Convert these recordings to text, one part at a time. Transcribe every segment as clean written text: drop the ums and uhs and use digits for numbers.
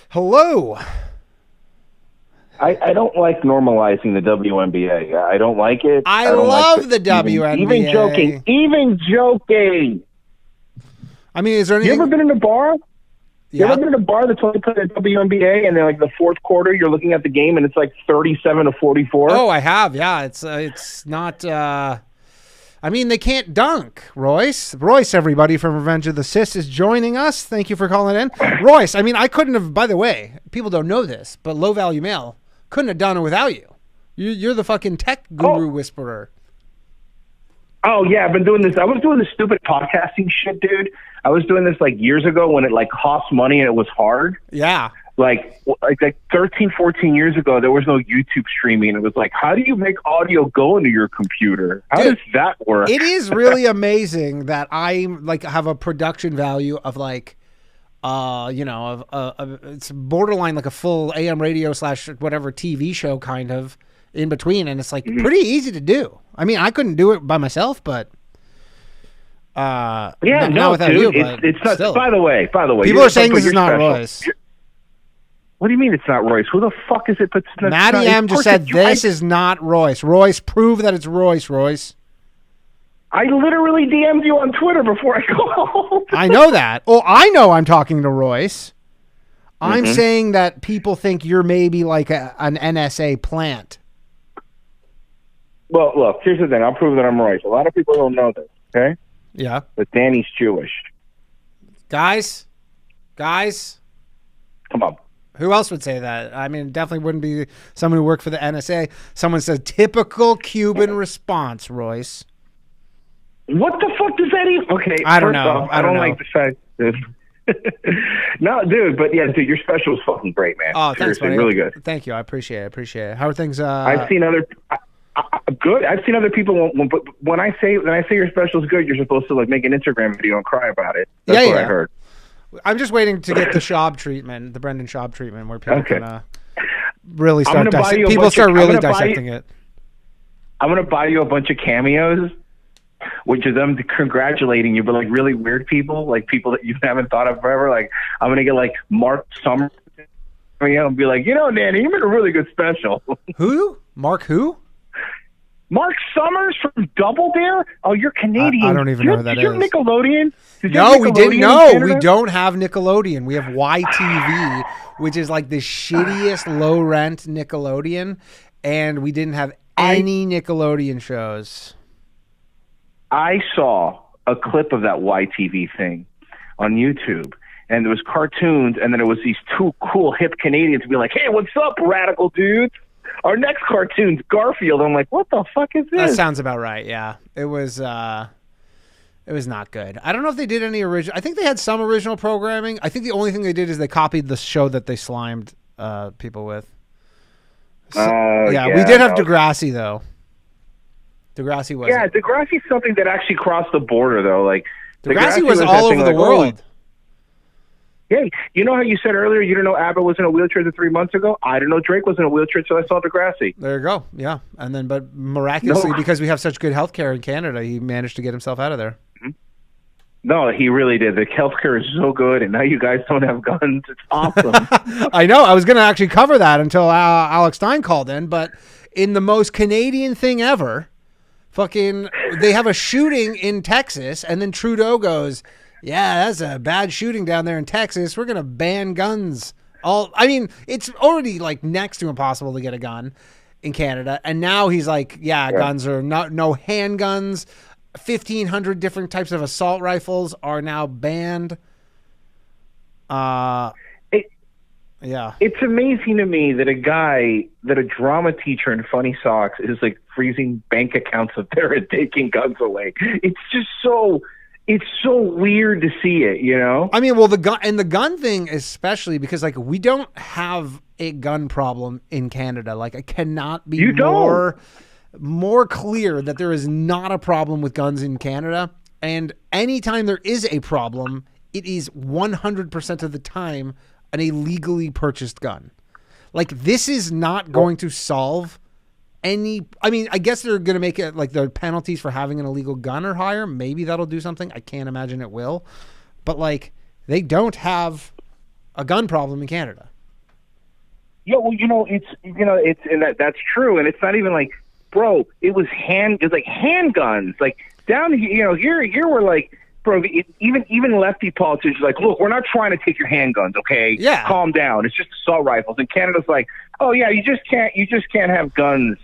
Hello. I don't like normalizing the WNBA. I don't like it. I don't love like the WNBA. Even joking. I mean, is there anything... You ever been in a bar? Yeah. You ever been in a bar that's only playing the WNBA and then like the fourth quarter, you're looking at the game and it's like 37-44? Oh, I have. Yeah, it's not... I mean, they can't dunk, Royce. Royce, everybody from Revenge of the Sis is joining us. Thank you for calling in. Royce, I mean, I couldn't have... By the way, people don't know this, but Low Value Mail couldn't have done it without you. You're the fucking tech guru whisperer. Oh, yeah, I've been doing this. I was doing this stupid podcasting shit, dude. I was doing this like years ago when it like cost money and it was hard. Yeah. Like 13, 14 years ago, there was no YouTube streaming. It was like, how do you make audio go into your computer? How does that work? It is really amazing that I like have a production value of like, it's borderline like a full AM radio / whatever TV show kind of in between. And it's like pretty easy to do. I mean, I couldn't do it by myself, but not without dude, you. But it's not. still. By the way, people are saying this is not Royce. What do you mean it's not Royce? Who the fuck is it? But Maddie M just said this is not Royce. Royce, prove that it's Royce. Royce. I literally DM'd you on Twitter before I called. I know that. Oh, I know I'm talking to Royce. I'm saying that people think you're maybe like an NSA plant. Well, look, here's the thing. I'll prove that I'm Royce. A lot of people don't know this, okay? Yeah. But Danny's Jewish. Guys. Come on. Who else would say that? I mean, it definitely wouldn't be someone who worked for the NSA. Someone says typical Cuban response, Royce. What the fuck does that even... Okay, I don't know. I don't like the fact that... No, dude, but yeah, dude, your special was fucking great, man. Oh, thanks, buddy. Really good. Thank you. I appreciate it. How are things? I've seen other... Good. I've seen other people when I say your special is good, you're supposed to like make an Instagram video and cry about it. That's what I heard. I'm just waiting to get the Schaub treatment, the Brendan Schaub treatment, where people can really start dissecting. People start really dissecting it. I'm gonna buy you a bunch of cameos, which is them congratulating you, but like really weird people, like people that you haven't thought of forever. Like I'm gonna get like Mark Summers and be like, Danny, you made a really good special. Who? Mark who? Mark Summers from Double Dare? Oh, you're Canadian. I don't even know who that is. Did you have Nickelodeon? No, we didn't. No, we don't have Nickelodeon. We have YTV, which is like the shittiest low-rent Nickelodeon, and we didn't have any Nickelodeon shows. I saw a clip of that YTV thing on YouTube, and there was cartoons, and then it was these two cool hip Canadians be like, hey, what's up, radical dudes? Our next cartoon's Garfield. I'm like, what the fuck is this? That sounds about right. Yeah, it was not good. I don't know if they did any original. I think they had some original programming. I think the only thing they did is they copied the show that they slimed people with. So, we did have Degrassi though. Degrassi was. Yeah, Degrassi's something that actually crossed the border though. Like Degrassi was all over the world. Hey, you know how you said earlier you didn't know ABBA was in a wheelchair 3 months ago? I didn't know Drake was in a wheelchair until I saw Degrassi. There you go. Yeah. And then, but miraculously, because we have such good healthcare in Canada, he managed to get himself out of there. No, he really did. The healthcare is so good, and now you guys don't have guns. It's awesome. I know. I was going to actually cover that until Alex Stein called in, but in the most Canadian thing ever, they have a shooting in Texas, and then Trudeau goes, yeah, that's a bad shooting down there in Texas. We're going to ban guns. It's already like next to impossible to get a gun in Canada. And now he's like, guns are no handguns. 1,500 different types of assault rifles are now banned. It's amazing to me that a drama teacher in Funny Socks is like freezing bank accounts up there and taking guns away. It's just so... It's so weird to see it, I mean, well, the gun thing, especially because like we don't have a gun problem in Canada. Like, it cannot be more clear that there is not a problem with guns in Canada. And anytime there is a problem, it is 100% of the time an illegally purchased gun. Like, this is not going to solve I guess they're going to make it like the penalties for having an illegal gun are higher. Maybe that'll do something. I can't imagine it will. But like, they don't have a gun problem in Canada. Yeah, well, it's and that's true, and it's not even like, bro, it was like handguns, like down here we're like, bro, even lefty politicians are like, look, we're not trying to take your handguns, okay? Yeah, calm down. It's just assault rifles, and Canada's like, oh yeah, you just can't have guns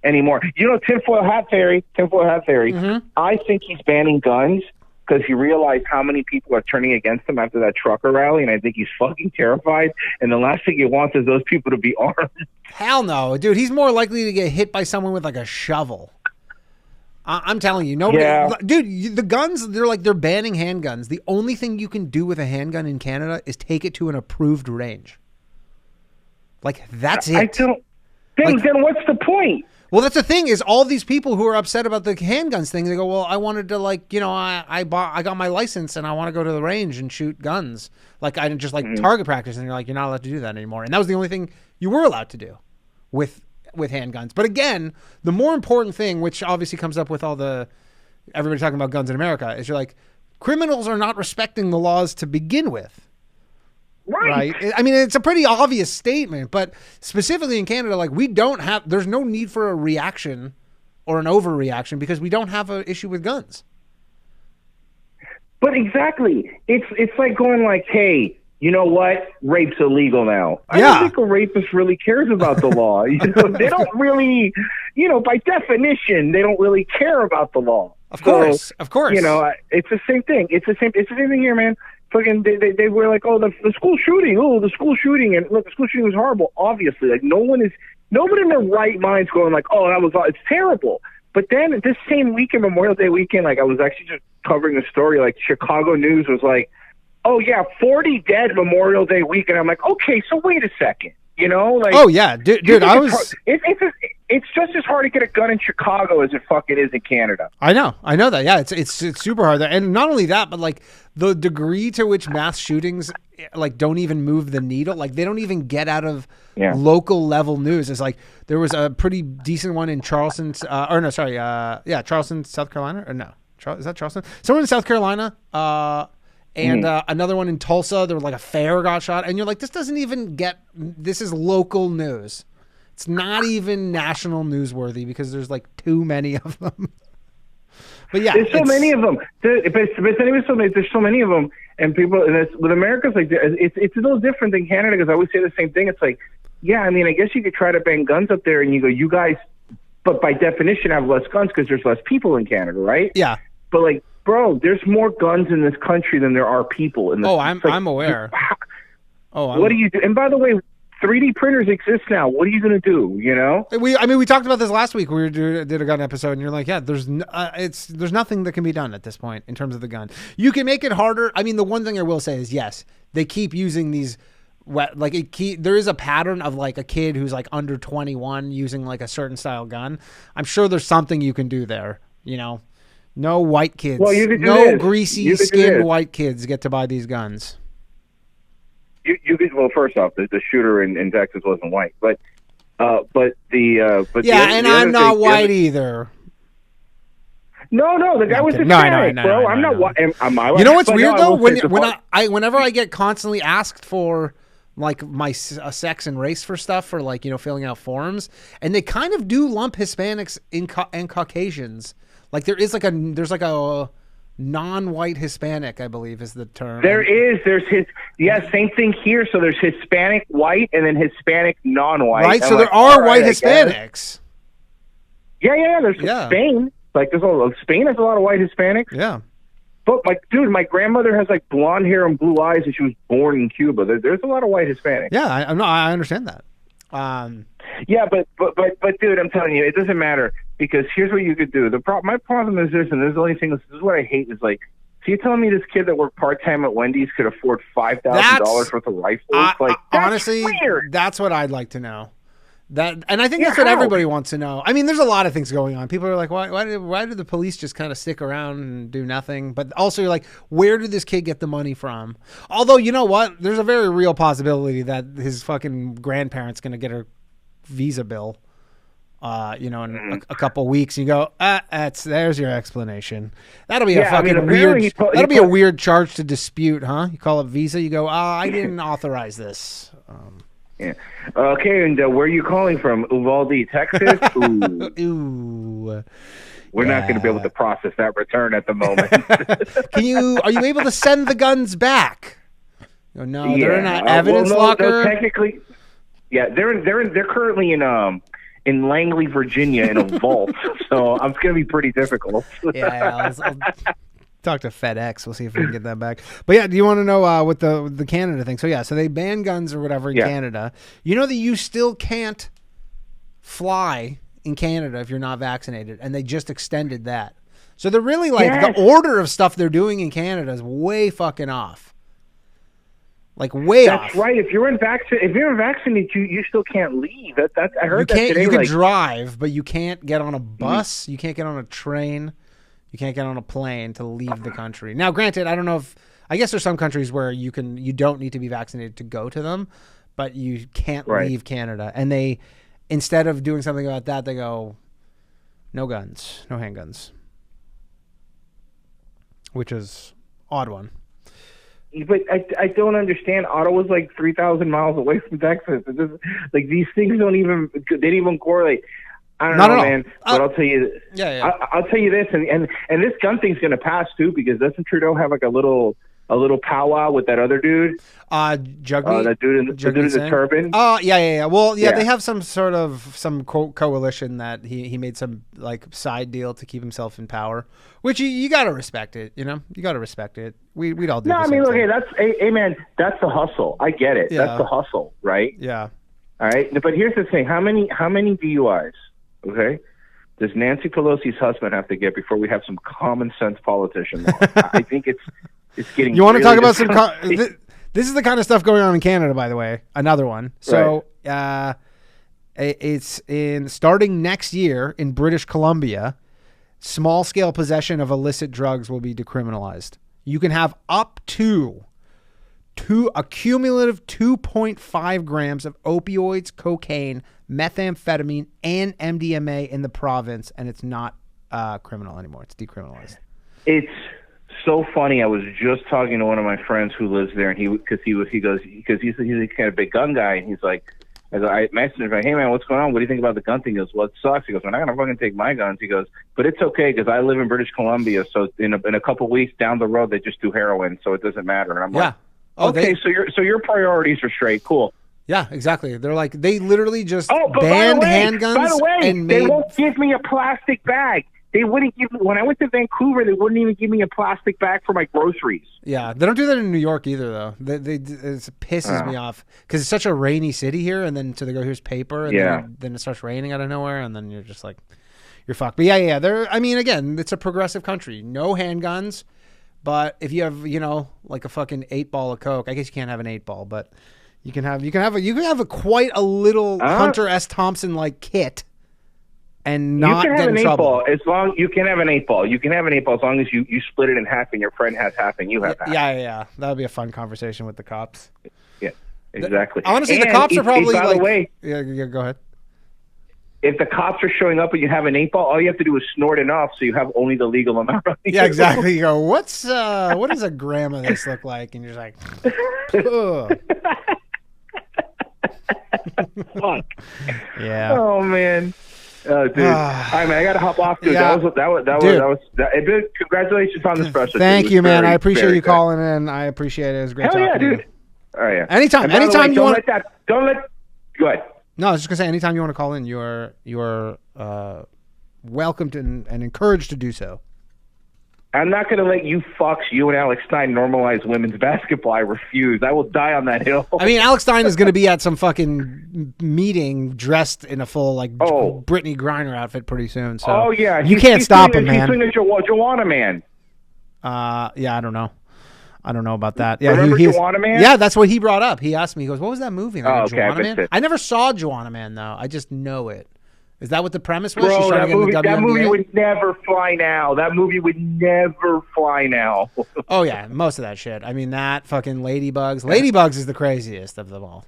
anymore. Tinfoil hat theory. Mm-hmm. I think he's banning guns because he realized how many people are turning against him after that trucker rally, and I think he's fucking terrified. And the last thing he wants is those people to be armed. Hell no, dude. He's more likely to get hit by someone with like a shovel. I'm telling you, nobody. Yeah. Dude, the guns, they're banning handguns. The only thing you can do with a handgun in Canada is take it to an approved range. Like, that's it. Then what's the point? Well, that's the thing is all these people who are upset about the handguns thing, they go, well, I wanted to I got my license and I want to go to the range and shoot guns. Like I just target practice. And you're like, you're not allowed to do that anymore. And that was the only thing you were allowed to do with handguns. But again, the more important thing, which obviously comes up with everybody talking about guns in America, is you're like, criminals are not respecting the laws to begin with. Right. I mean, it's a pretty obvious statement, but specifically in Canada, like there's no need for a reaction or an overreaction because we don't have an issue with guns. But exactly. It's like going like, hey, you know what? Rape's illegal now. I Yeah. don't think a rapist really cares about the law. They don't really, by definition, they don't really care about the law. Of course. It's the same thing. It's the same thing here, man. Fucking, they were like, oh, the school shooting. Oh, the school shooting. And look, the school shooting was horrible. Obviously, like nobody in their right mind's going like, oh, it's terrible. But then this same weekend, Memorial Day weekend, like I was actually just covering a story, like Chicago News was like, oh yeah, 40 dead Memorial Day weekend. I'm like, okay, so wait a second. Like, oh yeah, dude, I was. It's just as hard to get a gun in Chicago as it fucking is in Canada. I know that. Yeah, it's super hard there, and not only that, but like the degree to which mass shootings like don't even move the needle. Like they don't even get out of local level news. It's like there was a pretty decent one in Charleston, Charleston, South Carolina, or no, is that Charleston? Someone in South Carolina. And another one in Tulsa, there was like a fair got shot. And you're like, this is local news. It's not even national newsworthy because there's like too many of them. But yeah. There's so many of them. There's so many of them. And people, and with America's like, it's a little different than Canada because I always say the same thing. It's like, yeah, I mean, I guess you could try to ban guns up there and you go, you guys, but by definition have less guns because there's less people in Canada, right? Yeah. But like, bro, there's more guns in this country than there are people. I'm aware. What do you do? And by the way, 3D printers exist now. What are you going to do? We talked about this last week. We did a gun episode, and you're like, yeah, there's nothing that can be done at this point in terms of the gun. You can make it harder. I mean, the one thing I will say is, yes, they keep using these. There is a pattern of like a kid who's like under 21 using like a certain style gun. I'm sure there's something you can do there. No white kids. Well, you could do no this. greasy skinned white kids get to buy these guns. You could. Well, first off, the shooter in Texas wasn't white, but I'm not white either. No, the guy was Hispanic, bro. I'm not white. Am I white? You know what's weird though? Whenever I get constantly asked for like my sex and race for stuff for like filling out forms, and they kind of do lump Hispanics and Caucasians. Like there's like a non-white Hispanic, I believe is the term. There's same thing here. So there's Hispanic white and then Hispanic non-white. Right. So there are white Hispanics. Yeah. There's Spain. Like Spain has a lot of white Hispanics. Yeah. But my grandmother has like blonde hair and blue eyes, and she was born in Cuba. There's a lot of white Hispanics. Yeah, I understand that. Yeah, but dude, I'm telling you, it doesn't matter because here's what you could do. My problem is this, and this is the only thing. This is what I hate is like, so you're telling me this kid that worked part time at Wendy's could afford $5,000 worth of rifles? Like, honestly, weird. That's what I'd like to know. And I think that's what everybody wants to know. I mean, there's a lot of things going on. People are like, why did the police just kind of stick around and do nothing? But also, you're like, where did this kid get the money from? Although, you know what? There's a very real possibility that his fucking grandparents going to get a visa bill, in a couple weeks. You go, there's your explanation. That'll be a fucking weird. That'll be a weird charge to dispute, huh? You call it visa. You go, I didn't authorize this. Yeah. Okay, and where are you calling from? Uvalde, Texas? Ooh. Ooh. We're not going to be able to process that return at the moment. Are you able to send the guns back? Oh, no, they're in an evidence locker. No, technically, yeah, they're currently in Langley, Virginia, in a vault. So it's going to be pretty difficult. I'll talk to FedEx. We'll see if we can get that back. But yeah, do you want to know what the Canada thing? So yeah, so they ban guns or whatever in Canada. You know that you still can't fly in Canada if you're not vaccinated, and they just extended that. So they're really the order of stuff they're doing in Canada is way fucking off. Like way off. That's right. If you're unvaccinated, you still can't leave. I heard that today. You can drive, but you can't get on a bus. You can't get on a train. You can't get on a plane to leave the country. Now, granted, I don't know I guess there's some countries where you don't need to be vaccinated to go to them, but you can't leave Canada. And they, instead of doing something about that, they go, no guns, no handguns, which is odd one. But I don't understand. Ottawa's like 3,000 miles away from Texas. It's just, like these things they didn't even correlate. I don't know, man. But I'll tell you. Yeah. I'll tell you this, and this gun thing's gonna pass too, because doesn't Trudeau have like a little powwow with that other dude? Jugmeat? That dude in the turban. Oh, yeah. Well, they have some sort of coalition that he made some like side deal to keep himself in power, which you got to respect it. You know, you got to respect it. We'd all do. No, I mean, look, hey, man, that's the hustle. I get it. Yeah. That's the hustle, right? Yeah. All right, but here's the thing: how many DUIs? Okay. Does Nancy Pelosi's husband have to get before we have some common sense politician law? I think it's getting. You want to talk about some? This is the kind of stuff going on in Canada, by the way. Another one. So, it's starting next year in British Columbia. Small scale possession of illicit drugs will be decriminalized. You can have up to a cumulative 2.5 grams of opioids, cocaine, methamphetamine, and MDMA in the province, and it's not criminal anymore. It's decriminalized. It's so funny. I was just talking to one of my friends who lives there, and he's a kind of big gun guy, and he's like, I messaged him like, hey man, what's going on? What do you think about the gun thing? He goes, well, it sucks. He goes, we're not gonna fucking take my guns. He goes, but it's okay because I live in British Columbia, so in a couple weeks down the road they just do heroin, so it doesn't matter. And I'm like, okay, so your priorities are straight, cool. Yeah, exactly. They're like, they literally just banned handguns. By the way, they won't give me a plastic bag. They wouldn't give me, when I went to Vancouver, they wouldn't even give me a plastic bag for my groceries. Yeah, they don't do that in New York either, though. It pisses me off because it's such a rainy city here, and then they go, here's paper, and then it starts raining out of nowhere, and then you're just like, you're fucked. But yeah, I mean, again, it's a progressive country. No handguns, but if you have, like a fucking 8-ball of Coke, I guess you can't have an 8-ball, but you can have a quite a little Hunter S. Thompson like kit. And not get in trouble. You can have an 8-ball. You can have an 8-ball as long as you split it in half and your friend has half and you have half. Yeah. That would be a fun conversation with the cops. Yeah, exactly. Honestly, the cops are probably by the way, yeah, go ahead. If the cops are showing up and you have an 8-ball, all you have to do is snort enough so you have only the legal amount. Yeah, exactly. You go, what does a gram of this look like? And you're just like, ugh. Fuck. Yeah. Oh man. Oh, dude. All right, man. I got to hop off, dude. Yeah. Dude, congratulations on this process. Thank you, man. I appreciate you calling in. I appreciate it. It was great talking to you. Dude. All right. Yeah. Anytime you want. Go ahead. No, I was just gonna say, anytime you want to call in, you are welcomed and encouraged to do so. I'm not going to let you and Alex Stein normalize women's basketball. I refuse. I will die on that hill. I mean, Alex Stein is going to be at some fucking meeting dressed in a full Brittany Griner outfit pretty soon. So you can't stop him, man. He's doing a Joanna Man. Yeah, I don't know. I don't know about that. Yeah, remember Joanna Man? Yeah, that's what he brought up. He asked me. He goes, "What was that movie?" Joanna Man. I never saw Joanna Man though. I just know it. Is that what the premise was? Bro, that movie would never fly now. Oh, yeah. Most of that shit. I mean, that fucking Ladybugs. Ladybugs is the craziest of them all.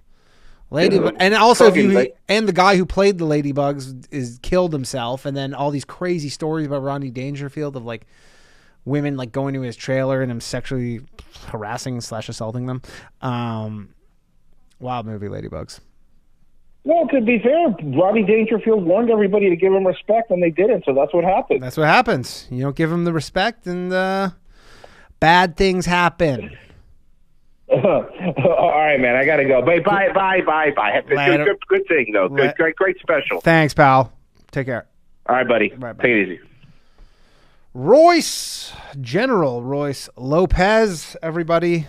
And also, and the guy who played the Ladybugs is killed himself. And then all these crazy stories about Rodney Dangerfield of like women like going to his trailer and him sexually harassing / assaulting them. Wild movie, Ladybugs. Well, to be fair, Rodney Dangerfield warned everybody to give him respect, and they didn't, so that's what happened. That's what happens. You don't give them the respect, and bad things happen. All right, man. I got to go. Bye. Good thing, though. Great special. Thanks, pal. Take care. All right, buddy. Right, take it easy. Royce, General Royce Lopez, everybody.